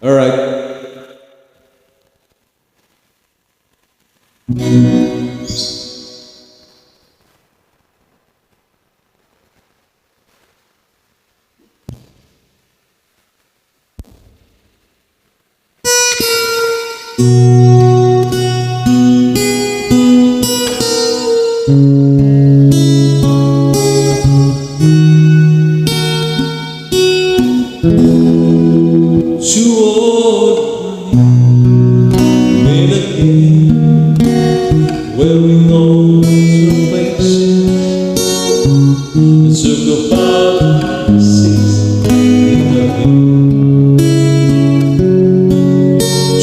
All right. Too old men again, wearing all the faces that took about 6 in the wind.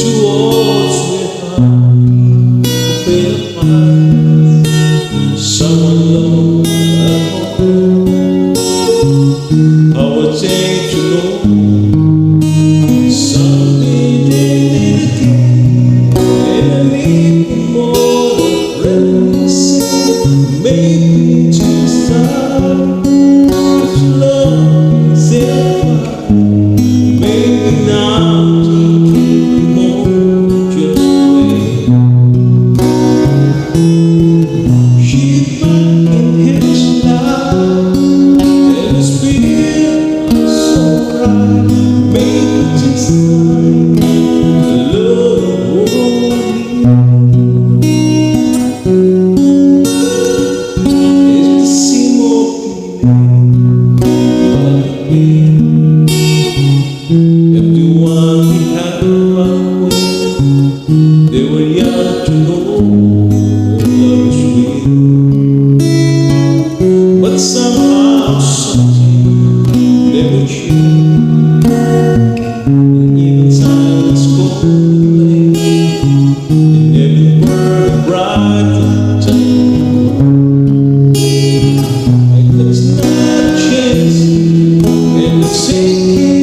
Too old sweetheart, open up eyes, someone low at home. I would take to know. Maybe to start this love is fire. Maybe not to keep more just wait. She back in his life and his spirit so bright. Maybe just like the love everyone we had run with, they were young to know love is real. But somehow something never changed, and even time is cold and late, and every word bright and time. Like there's not a chance, and it's sinking.